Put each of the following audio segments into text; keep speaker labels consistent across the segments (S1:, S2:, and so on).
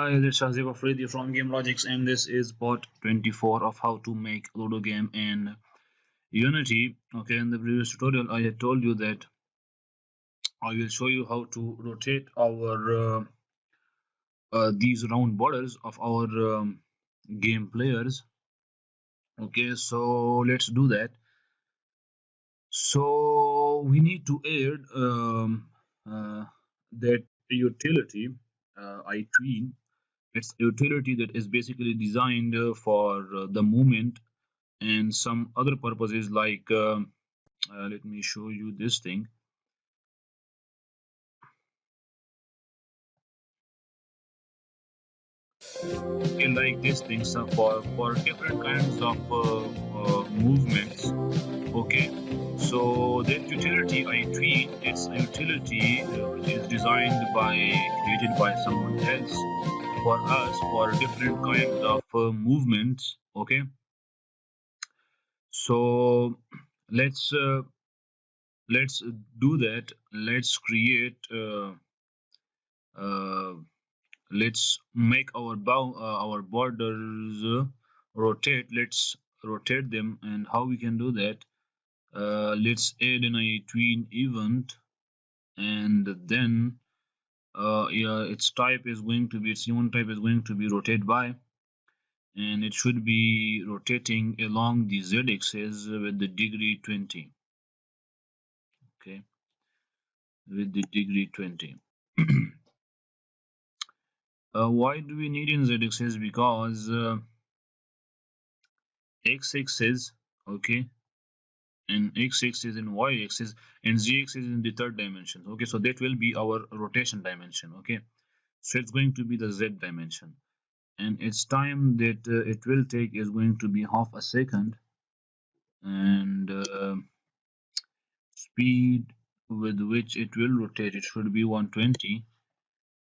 S1: Hi, this is Shazib Afridi from Game Logics, and this is part 24 of how to make Ludo game in Unity. Okay, in the previous tutorial, I had told you that I will show you how to rotate our these round borders of our game players. Okay, so let's do that. So we need to add that utility Itween. It's a utility that is basically designed for the movement and some other purposes like let me show you this thing. Okay, like this thing, so for different kinds of movements. Okay, so that utility Itween, it's a utility which is designed by created by someone else for us for different kinds of movements. Okay, so let's uh, let's do that. Let's create uh, let's make our borders rotate. Let's rotate them, and how we can do that, let's add in a tween event, and then yeah, its event type is going to be rotate by, and it should be rotating along the z-axis with the degree 20. Okay, with the degree 20. Why do we need in z-axis? Because x-axis, okay, and x-axis and y-axis and z-axis is in the third dimension. Okay, so that will be our rotation dimension. Okay, so it's going to be the z dimension, and its time that it will take is going to be half a second, and speed with which it will rotate, it should be 120,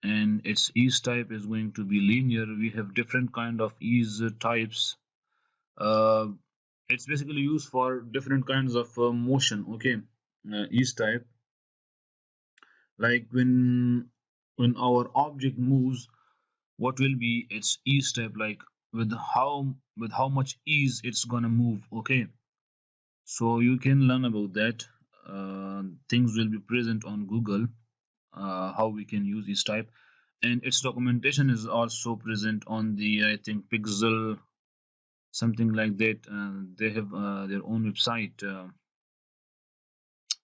S1: and its ease type is going to be linear. We have different kind of ease types. uh, it's basically used for different kinds of motion. Okay, ease type, like when our object moves, what will be its ease type, like with how much ease it's gonna move. Okay, so you can learn about that. Things will be present on Google, how we can use ease type, and its documentation is also present on the, I think, Pixel, something like that. They have their own website.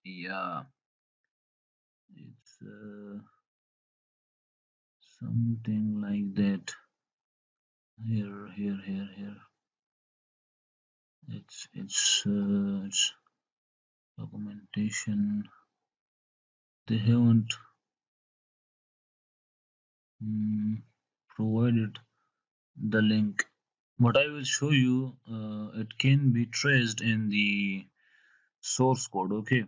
S1: Yeah, it's something like that. Here. It's documentation. They haven't provided the link, but I will show you. It can be traced in the source code. Okay,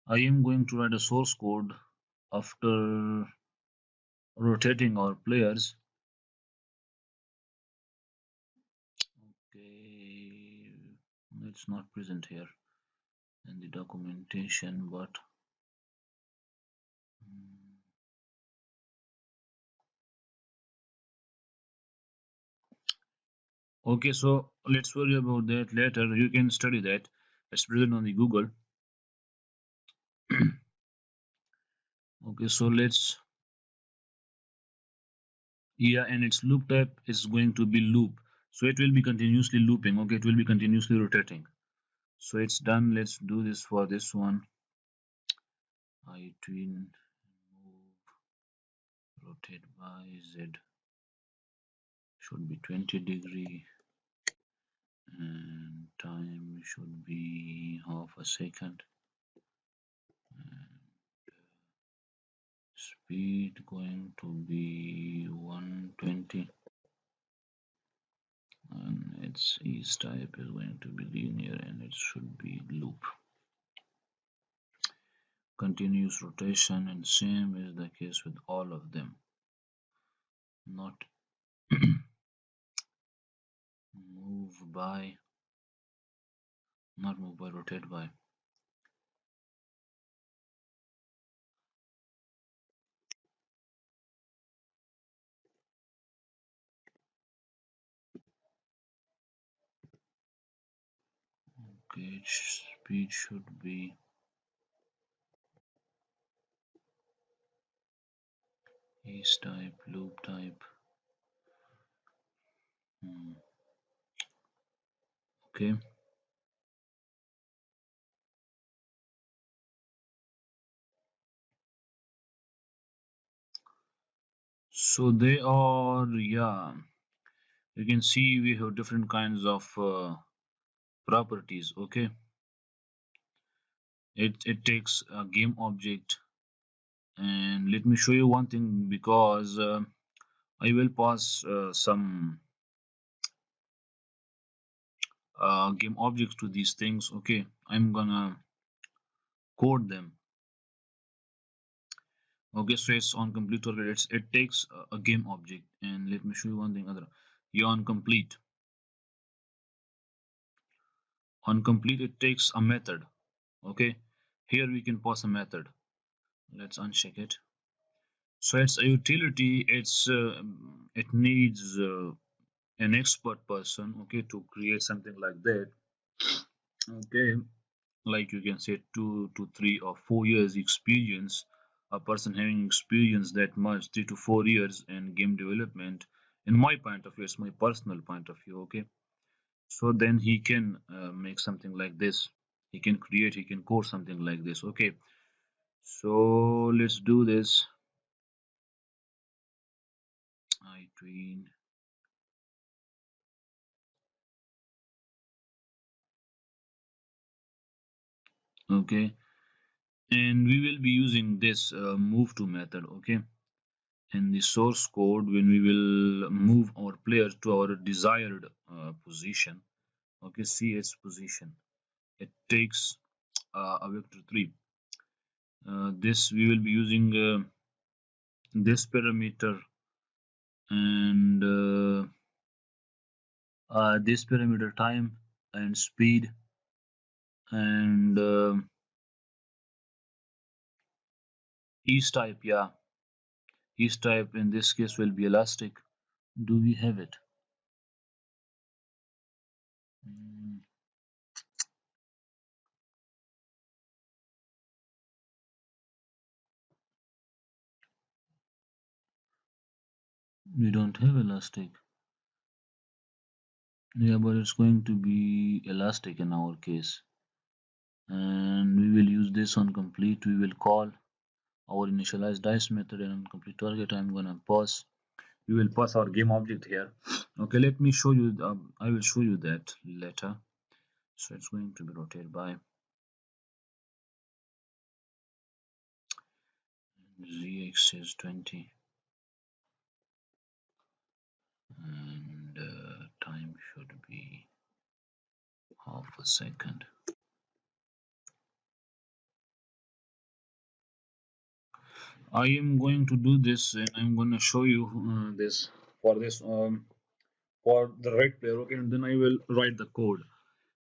S1: I am going to write a source code after rotating our players. Okay, it's not present here in the documentation, but mm, okay, so let's worry about that later. You can study that. It's present on the Google. Okay, so let's, yeah, and its loop type is going to be loop, so it will be continuously looping. Okay, it will be continuously rotating. So it's done. Let's do this for this one. I twin move rotate by z should be 20 degree, and time should be half a second, and speed going to be 120, and its ease type is going to be linear, and it should be loop. Continuous rotation, and same is the case with all of them. Not move by, not move by, rotate by. Okay, speed should be is type, loop type. Okay, so they are, yeah, you can see we have different kinds of properties. Okay, it takes a game object, and let me show you one thing because I will pass some game objects to these things. Okay, I'm gonna code them. Okay, so it's on complete target. It takes a game object, and let me show you one thing other. Yeah, on complete. On complete, it takes a method. Okay, here we can pass a method. Let's uncheck it. So it's a utility. It needs an expert person. Okay, to create something like that. Okay, like you can say 2 to 3 or 4 years experience, a person having experience that much 3 to 4 years in game development, in my point of view, it's my personal point of view. Okay, so then he can make something like this, he can create, he can code something like this. Okay, so let's do this. Itween. Okay, and we will be using this move to method. Okay, in the source code, when we will move our player to our desired position. Okay, see its position, it takes a vector 3. This we will be using this parameter, and this parameter time and speed, and each type. Yeah, each type in this case will be elastic. Do we have it? Mm, we don't have elastic. Yeah, but it's going to be elastic in our case, and we will use this on complete. We will call our initialize dice method, and on complete target I'm gonna pass, we will pass our game object here. Okay, let me show you, I will show you that later. So it's going to be rotated by z-axis 20, and time should be half a second. I am going to do this, and I'm going to show you this for the right player. Okay, and then I will write the code,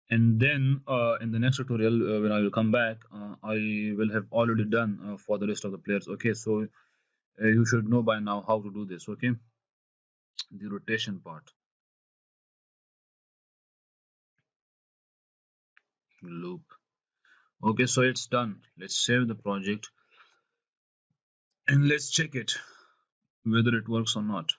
S1: and then in the next tutorial when I will come back, I will have already done for the rest of the players. Okay, so you should know by now how to do this. Okay, the rotation part. Loop. Okay, so it's done. Let's save the project, and let's check it whether it works or not.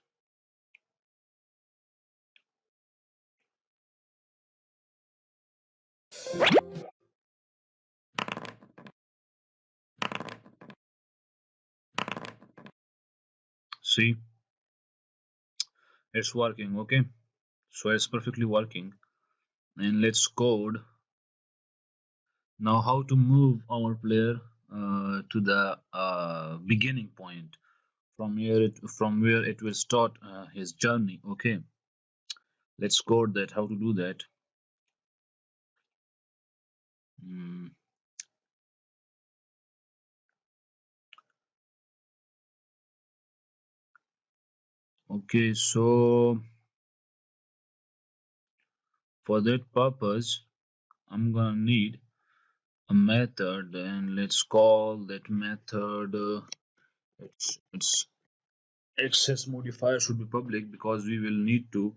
S1: See, it's working. Okay, so it's perfectly working. And let's code now how to move our player to the beginning point, from where it will start his journey. Okay, let's code that, how to do that. Mm, okay, so for that purpose, I'm gonna need a method, and let's call that method its access modifier should be public, because we will need to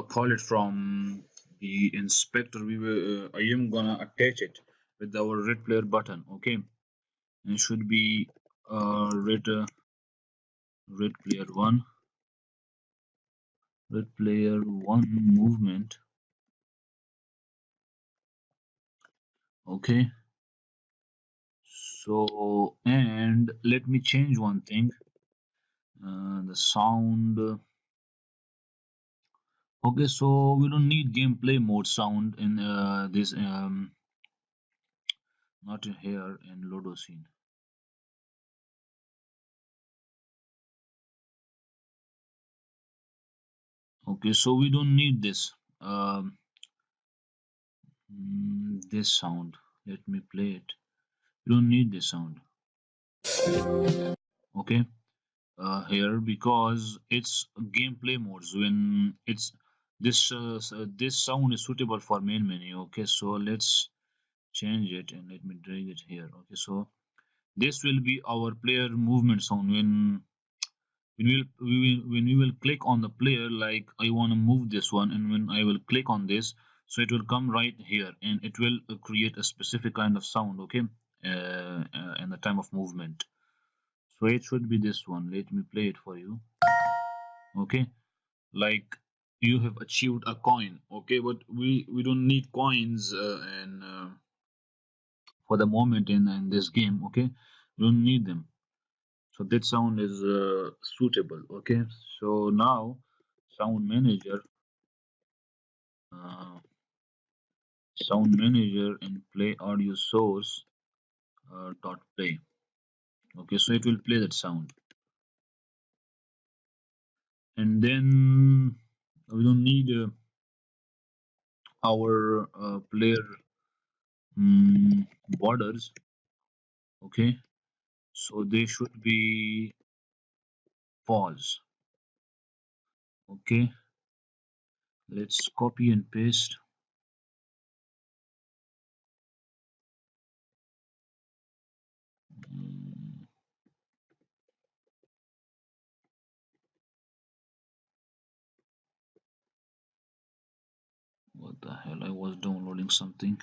S1: call it from the inspector, I am gonna attach it with our red player button. Okay, and it should be red player one, red player one movement. Okay, so and let me change one thing. The sound. Okay, so we don't need gameplay mode sound in this not here in Ludo scene. Okay, so we don't need this. This sound. Let me play it. We don't need this sound. Okay, here because it's gameplay modes. When it's this sound is suitable for main menu. Okay, so let's change it and let me drag it here. Okay, so this will be our player movement sound when we will click on the player, like I want to move this one, and when I will click on this, so it will come right here and it will create a specific kind of sound. Okay, in the time of movement, so it should be this one. Let me play it for you. Okay, like you have achieved a coin. Okay, but we don't need coins and for the moment in this game. Okay, we don't need them. So that sound is suitable. Okay, so now sound manager, uh, sound manager and play audio source dot play. Okay, so it will play that sound, and then we don't need our player borders. Okay, so they should be false. Okay, let's copy and paste. Mm, what the hell? I was downloading something.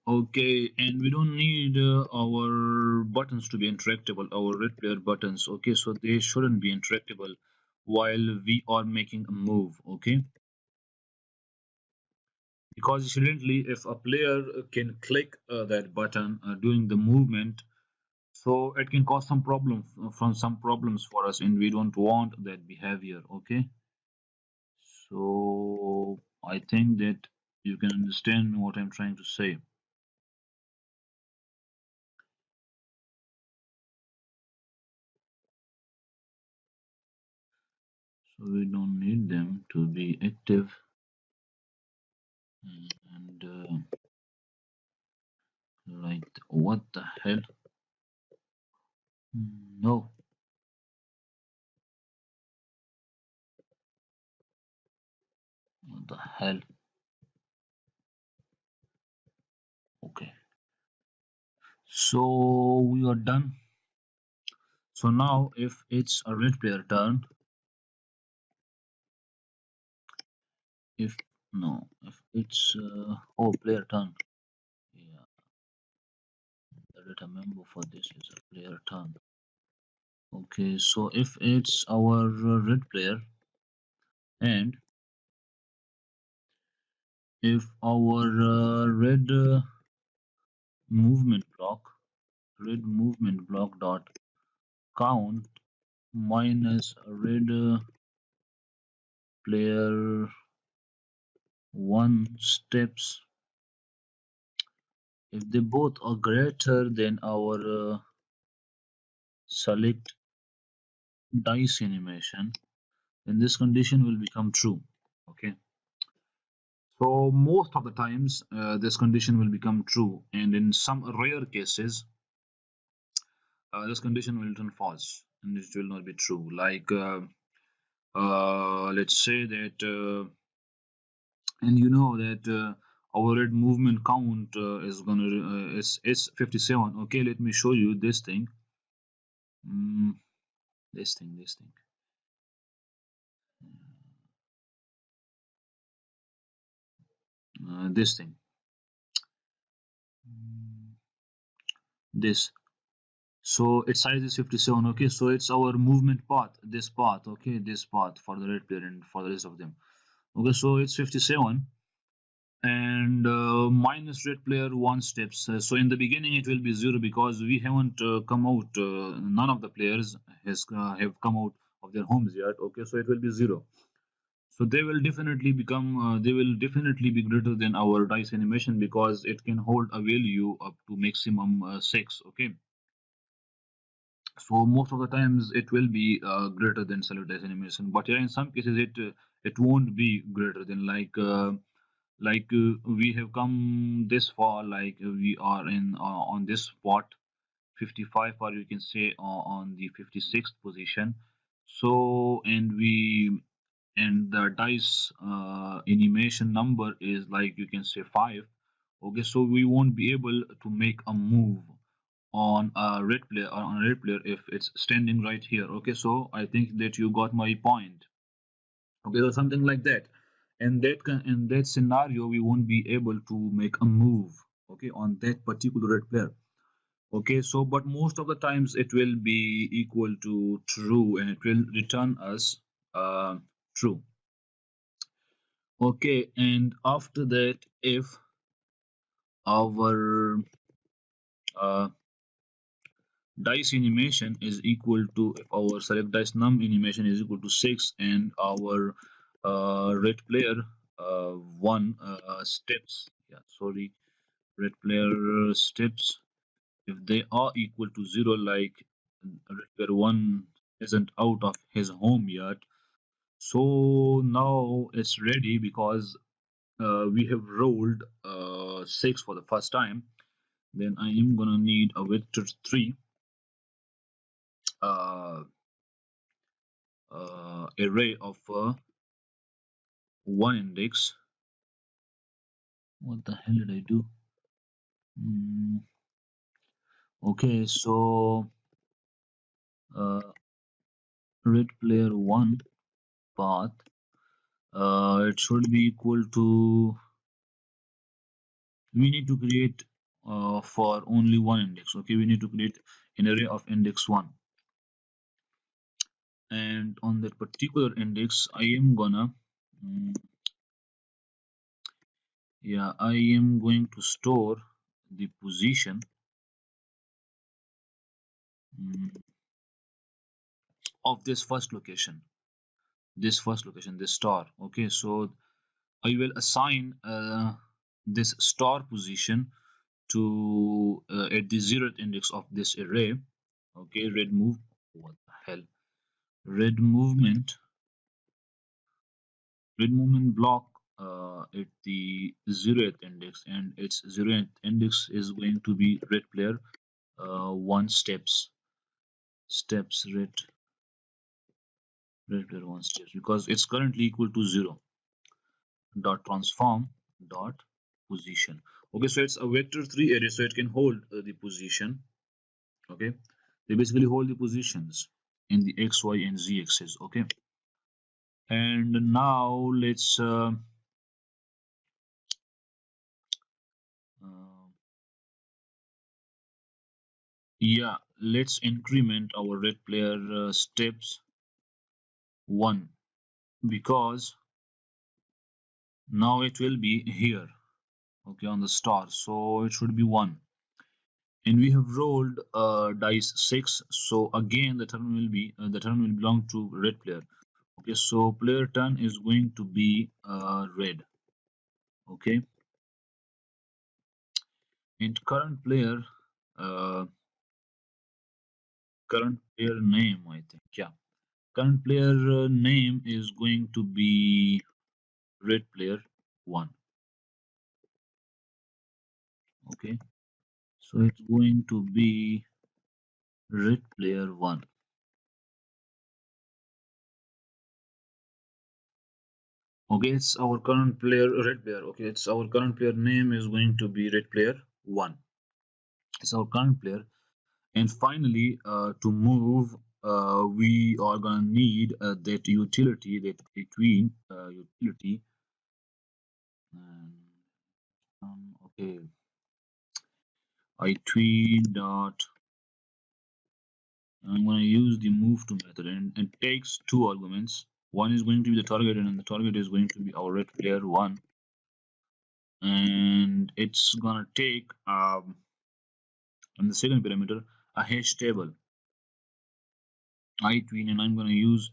S1: Okay, and we don't need our buttons to be interactable, our red player buttons. Okay, so they shouldn't be interactable while we are making a move. Okay, because incidentally, if a player can click that button during the movement, so it can cause some problems from some problems for us, and we don't want that behavior. Okay, so I think that you can understand what I'm trying to say. So we don't need them to be active. And like, what the hell? No, what the hell? Okay, so we are done. So now, if it's a red player turn, if no, if it's oh player turn, yeah, the data member for this is a player turn. Okay, so if it's our red player and if our movement block, red movement block dot count minus red player one steps, if they both are greater than our select dice animation, then this condition will become true. Okay, so most of the times this condition will become true, and in some rare cases this condition will turn false and it will not be true. Like let's say that and you know that our red movement count is gonna is 57. Okay, let me show you this thing. mm, this thing this thing Mm, this. So its size is 57. Okay, so it's our movement path, this path. Okay, this path for the red player and for the rest of them. Okay, so it's 57, and minus red player 1 steps. So in the beginning it will be 0 because we haven't come out. None of the players has have come out of their homes yet. Okay, so it will be 0. So they will definitely become. They will definitely be greater than our dice animation because it can hold a value up to maximum 6. Okay, so most of the times it will be greater than solid dice animation, but yeah, in some cases it won't be greater than we have come this far, we are in on this spot 55, or you can say on the 56th position. So and the dice animation number is, like, you can say 5. Okay, so we won't be able to make a move on a red player if it's standing right here. Okay, so I think that you got my point. Okay, so something like that. And in that scenario, we won't be able to make a move, okay, on that particular red player. Okay, so but most of the times it will be equal to true, and it will return us true. Okay, and after that, if our uh, dice animation is equal to, if our select dice num animation is equal to 6, and our red player 1 steps, yeah, sorry, red player steps, if they are equal to 0, like red player 1 isn't out of his home yet, so now it's ready because we have rolled 6 for the first time. Then I am gonna need a vector 3 uh, array of 1 index. What the hell did I do? Mm, okay, so uh, red player 1 path, it should be equal to, we need to create for only 1 index. Okay, we need to create an array of index 1, and on that particular index I am gonna mm, yeah, I am going to store the position mm, of this star. Okay, so I will assign this star position to at the 0th index of this array. Okay, what the hell, red movement block at the 0th index, and its 0th index is going to be red player 1 steps red player 1 steps, because it's currently equal to 0 dot transform dot position. Okay, so it's a vector 3 array, so it can hold the position. Okay, they basically hold the positions in the x, y, and z axis. Okay, and now uh, yeah, let's increment our red player steps 1, because now it will be here, okay, on the star, so it should be 1. And we have rolled dice 6, so again the turn will belong to red player. Okay, so player turn is going to be red. Okay, and uh, current player name, I think, yeah, current player name is going to be red player 1. Okay, so it's going to be red player 1. Okay, it's our current player, red player. Okay, it's our current player name is going to be red player 1. It's our current player. And finally, to move, we are gonna need that utility, that between utility. Okay, Itween dot. I'm gonna use the move to method, and it takes two arguments. One is going to be the target, and the target is going to be our red player 1, and it's gonna take on the second parameter a hash table Itween, and I'm gonna use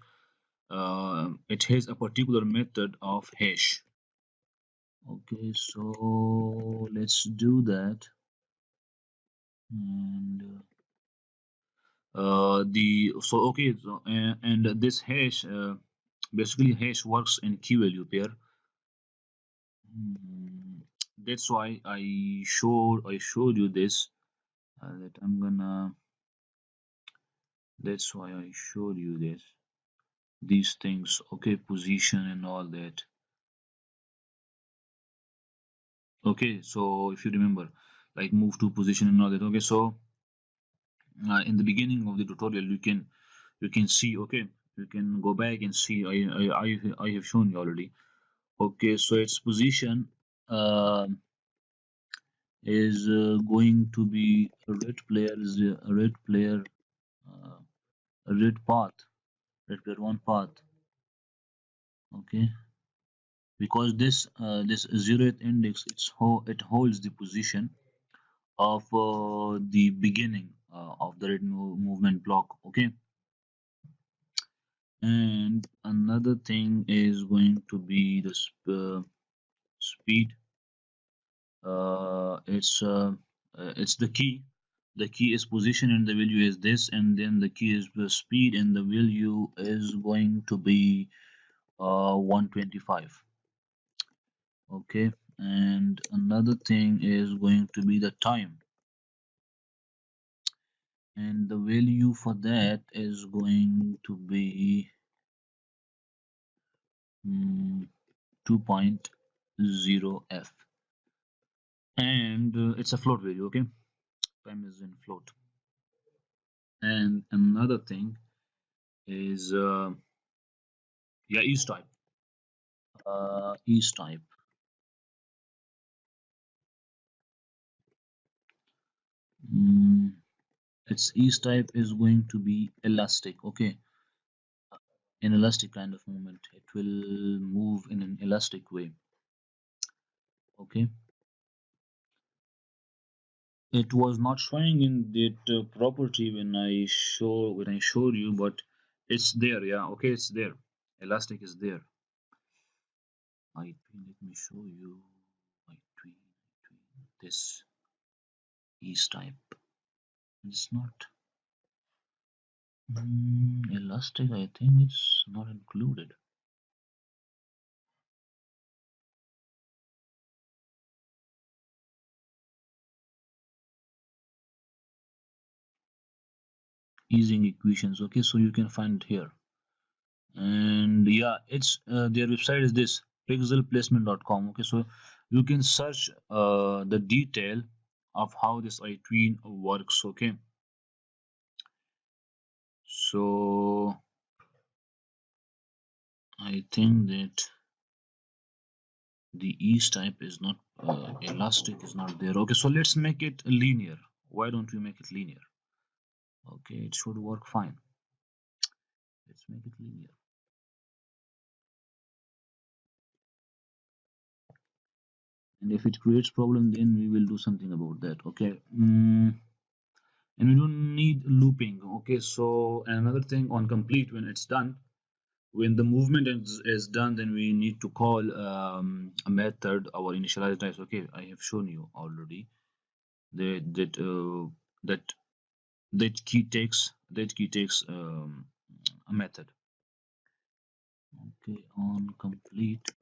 S1: it has a particular method of hash. Okay, so let's do that. And the so okay, so, and this hash basically hash works in key value pair. That's why I showed you this. That I'm gonna. That's why I showed you this. These things. Okay, position and all that. Okay, so if you remember, like move to position and all that. Okay, so in the beginning of the tutorial, you can see. Okay, you can go back and see. I have shown you already. Okay, so its position is going to be a red player is a red player uh, a red path, red player 1 path. Okay, because this zeroth index, it holds the position of the beginning of the red movement block. Okay, and another thing is going to be the speed. It's the key. The key is position and the value is this, and then the key is the speed and the value is going to be 125. Okay, and another thing is going to be the time, and the value for that is going to be 2.0f, and it's a float value. Okay, time is in float. And another thing is yeah, each type. Each type. Mm, its each type is going to be elastic. Okay, an elastic kind of movement. It will move in an elastic way. Okay, it was not showing in that property when I showed you, but it's there. Yeah, okay, it's there. Elastic is there. Let me show you. This each type. It's not. Elastic, I think it's not included. Easing equations. Okay, so you can find it here. And yeah, it's their website is this pixelplacement.com. Okay, so you can search the detail of how this Itween works. Okay, so I think that the each type is not elastic is not there. Okay, so let's make it linear. Why don't we make it linear? Okay, it should work fine. Let's make it linear. And if it creates problem, then we will do something about that. Okay, and we don't need looping. Okay, so another thing on complete, when it's done, when the movement is done, then we need to call a method, our initialize dice. Okay, I have shown you already that that key takes a method. Okay, on complete,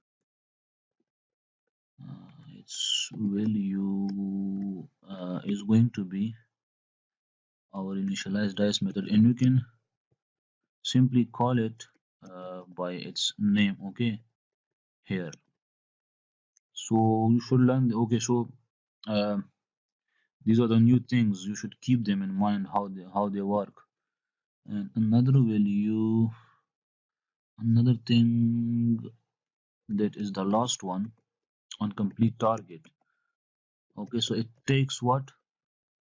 S1: its value is going to be our initialize dice method, and you can simply call it by its name. Okay, here. So you should learn. Okay, so uh, these are the new things. You should keep them in mind how they work. And another thing that is the last one on complete target. Okay, so it takes what?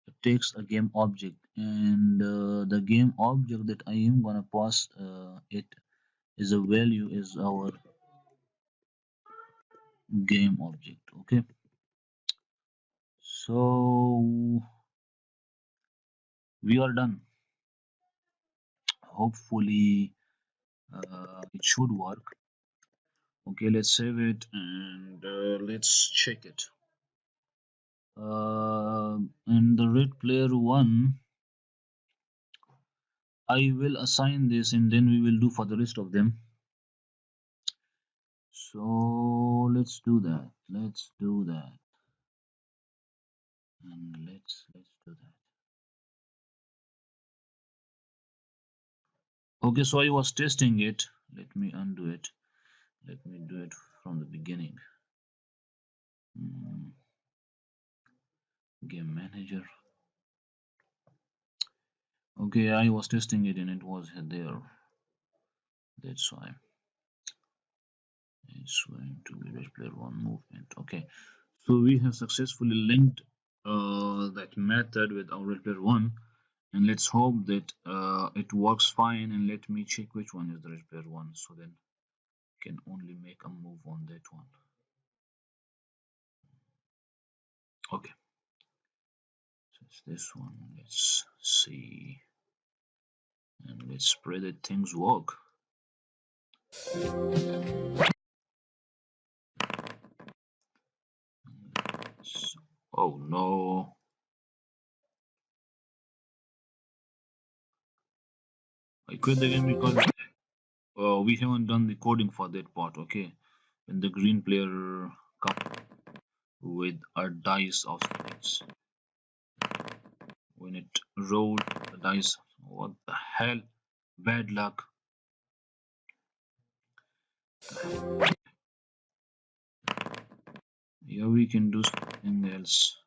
S1: It takes a game object, and the game object that I am gonna pass it is a value is our game object. Okay, so we are done. Hopefully, it should work. Okay, let's save it and let's check it. And the red player one, I will assign this and then we will do for the rest of them. So let's do that. Let's do that. And let's do that. Okay, so I was testing it. Let me undo it. Let me do it from the beginning. Mm, Game manager. Okay, I was testing it and it was there. That's why it's going to be red player one movement. Okay, so we have successfully linked that method with our red player one, and let's hope that it works fine. And let me check which one is the red player one, so then can only make a move on that one. Okay, so it's this one. Let's see, and let's pray that things work. Oh no, I quit the game because we haven't done the coding for that part. Okay, when the green player comes with a dice of spades, when it rolled the dice, what the hell? Bad luck. Yeah, we can do something else.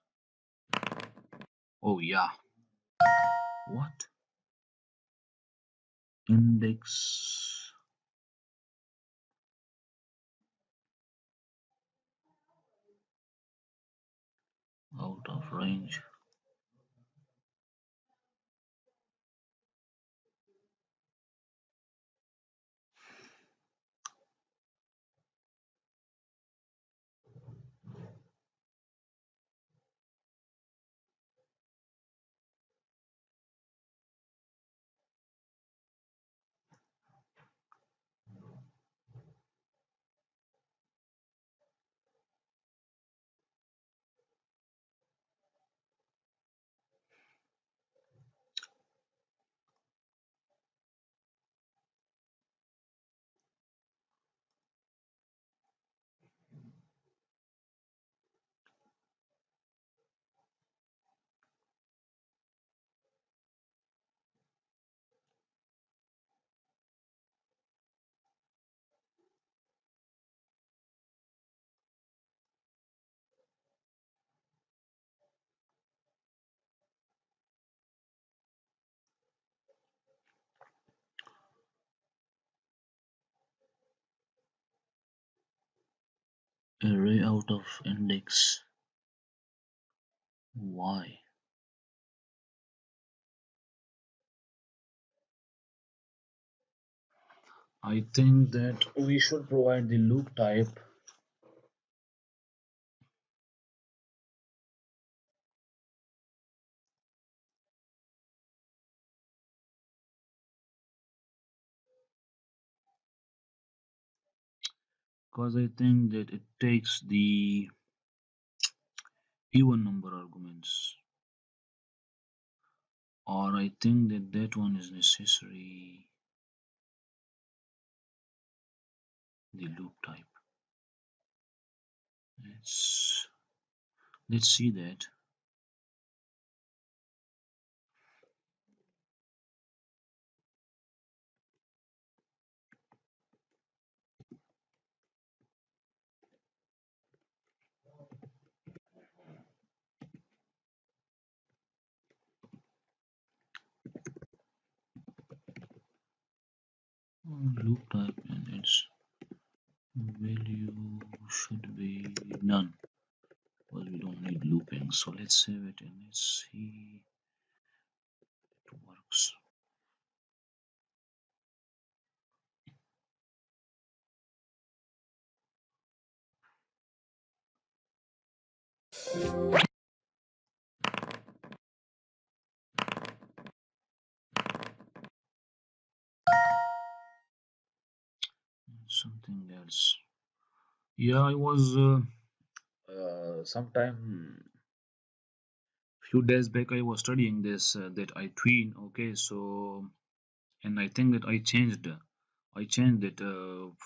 S1: Oh yeah. What? Index out of range. Array out of index. Why? I think that we should provide the loop type because I think that it takes the even number arguments, or I think that that one is necessary. The loop type. Let's let's see that. looping. So let's save it and let's see it works. Something else. Yeah, I was sometime few days back I was studying this that Itween. Okay, so and I think that I changed that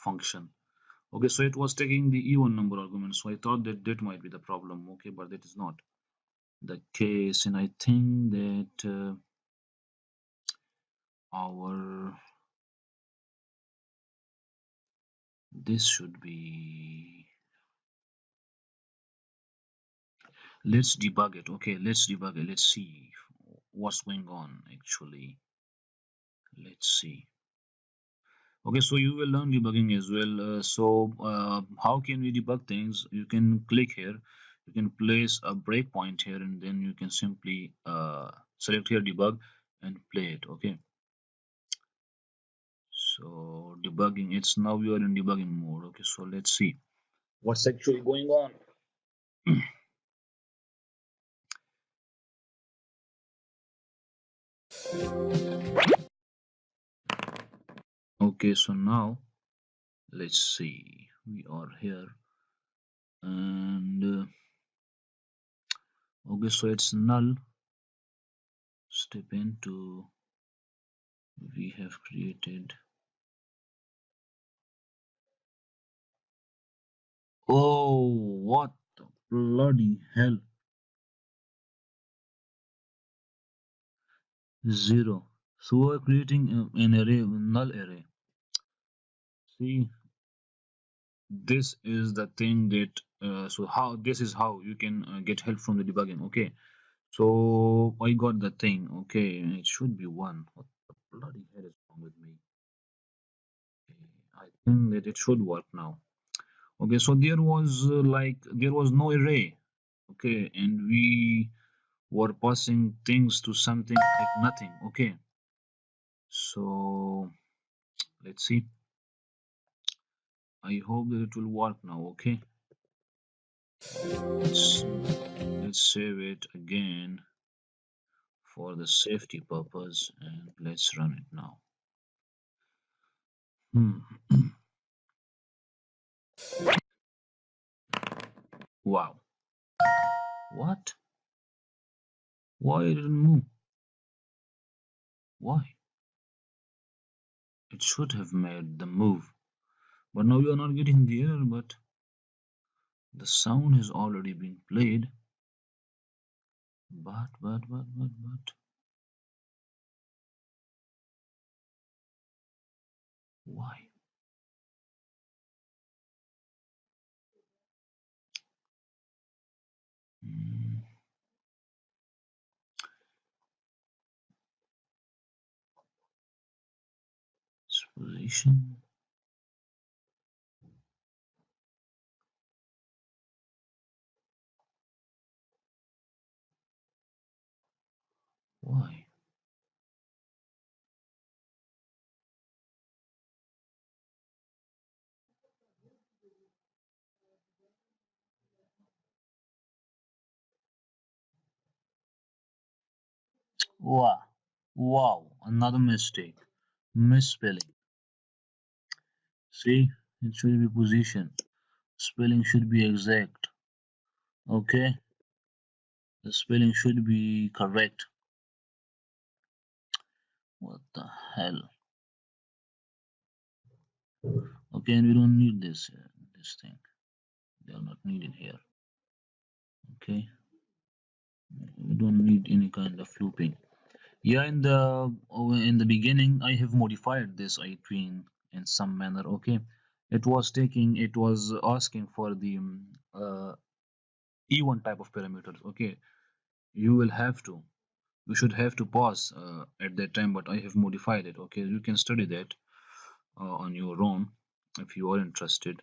S1: function. Okay, so it was taking the even number argument. So I thought that that might be the problem. Okay, but that is not the case, and I think that our this should be. Let's debug it. Okay, let's debug it. Let's see what's going on actually. Let's see. Okay, so you will learn debugging as well. How can we debug things? You can click here, you can place a breakpoint here, and then you can simply select here debug and play it. Okay, so debugging, it's now we are in debugging mode. Okay, so let's see what's actually going on. Okay, so now let's see. We are here, and okay, so it's null. Step into we have created. Oh, what the bloody hell? Zero. So we're creating an array, null array. See, this is the thing that so how this is how you can get help from the debugging. Okay, so I got the thing. Okay, it should be one. What the bloody hell is wrong with me? Okay, I think that it should work now. Okay, so there was there was no array. Okay, and we were passing things to something like nothing. Okay, so let's see. I hope that it will work now. Okay, let's save it again for the safety purpose and let's run it now. Hmm. Wow. What? Why it didn't move? Why? It should have made the move. But now you are not getting the error, but the sound has already been played. But. Why? Hmm. Position. Why? Wow. Wow. Another mistake. Misspelling. See, it should be position. Spelling should be exact. Okay, the spelling should be correct. What the hell? Okay, and we don't need this thing. They are not needed here. Okay, we don't need any kind of looping. Yeah, in the beginning, I have modified this Itween in some manner. Okay, it was asking for the E1 type of parameters. Okay, you will have to you should have to pause at that time, but I have modified it. Okay, you can study that on your own if you are interested.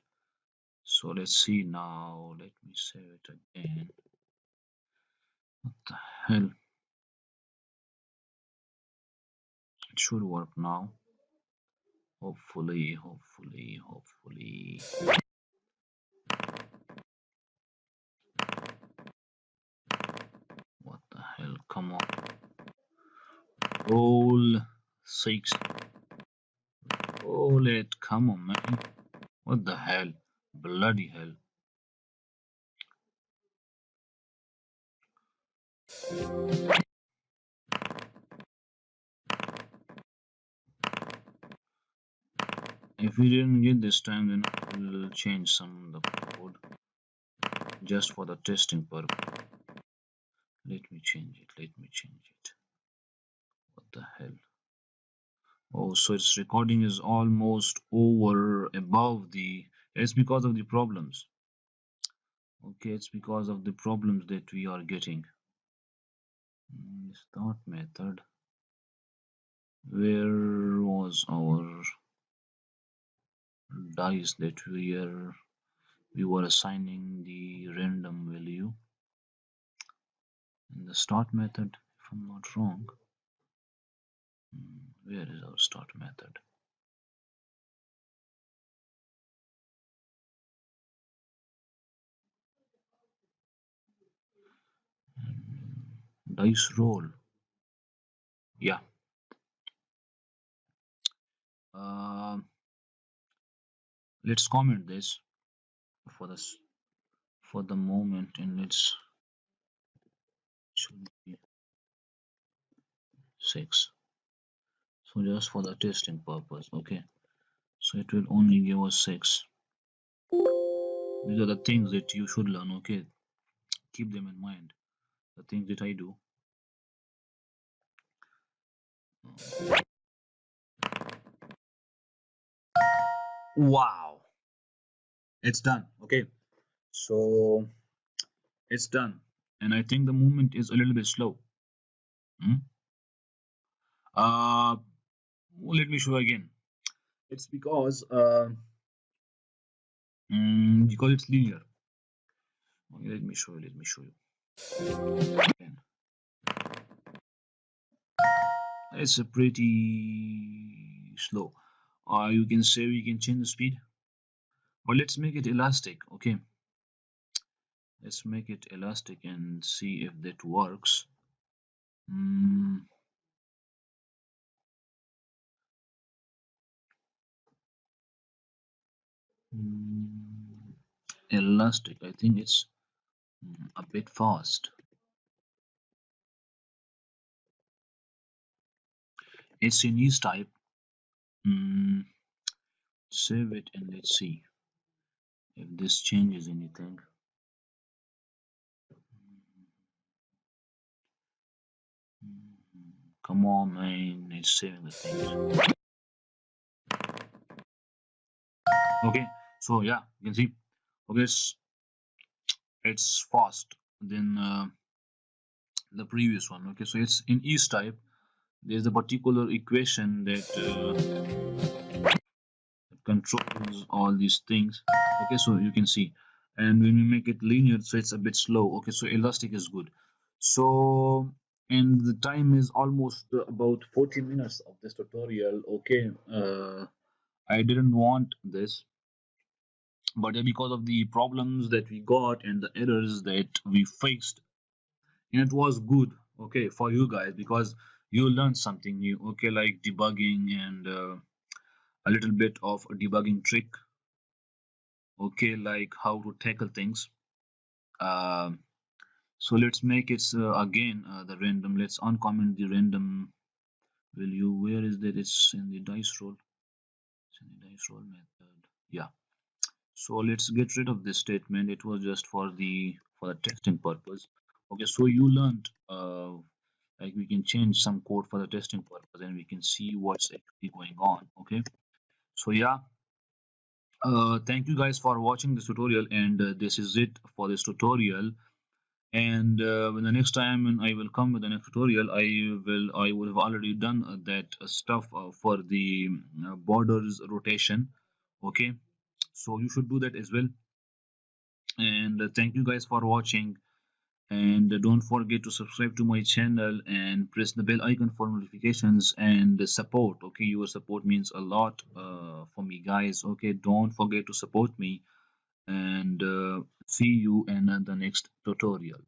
S1: So let's see now. Let me save it again. hell? It should work now. Hopefully, hopefully, hopefully. What the hell? Come on. Roll 6. Roll it. Come on, man. What the hell? Bloody hell. If we didn't get this time, then we'll change some of the code just for the testing purpose. Let me change it. Let me change it. What the hell? Oh, so its recording is almost over above the. It's because of the problems. Okay, it's because of the problems that we are getting. Start method. Where was our dice that we were assigning the random value in the start method, if I'm not wrong. Where is our start method? Dice roll. Yeah. Uh, let's comment this for this for the moment, and let's should be 6. So just for the testing purpose, okay. So it will only give us 6. These are the things that you should learn, okay. Keep them in mind. The things that I do. Wow, it's done. Okay, so it's done, and I think the movement is a little bit slow. Hmm? Uh, Let me show again. It's because it's linear. Okay, let me show you. Let me show you. Again. It's a pretty slow. You can say we can change the speed, but let's make it elastic. Okay, let's make it elastic and see if that works. Mm, mm, Elastic. I think it's a bit fast. It's in ease type. Mm, Save it and let's see if this changes anything. Come on, man, it's saving the things. Okay, so yeah, you can see. Okay, it's fast than the previous one. Okay, so it's in ease type. There's a particular equation that controls all these things. Okay, so you can see, and when we make it linear, so it's a bit slow. Okay, so elastic is good. So, and the time is almost about 40 minutes of this tutorial. Okay, I didn't want this, but because of the problems that we got and the errors that we faced, and it was good, okay, for you guys, because you learned something new, okay, like debugging and a little bit of a debugging trick, okay, like how to tackle things. um, so let's make it again the random. Let's uncomment the random value. Where is that? It's in the dice roll. It's in the dice roll method. Yeah, so let's get rid of this statement. It was just for the testing purpose. Okay, so you learned like we can change some code for the testing purpose and we can see what's actually going on. Okay, so yeah, thank you guys for watching this tutorial, and this is it for this tutorial. And when the next time when I will come with the next tutorial, I would have already done that stuff for the borders rotation. Okay, so you should do that as well. And thank you guys for watching, and don't forget to subscribe to my channel and press the bell icon for notifications and the support. Okay, your support means a lot for me, guys. Okay, don't forget to support me, and see you in the next tutorial.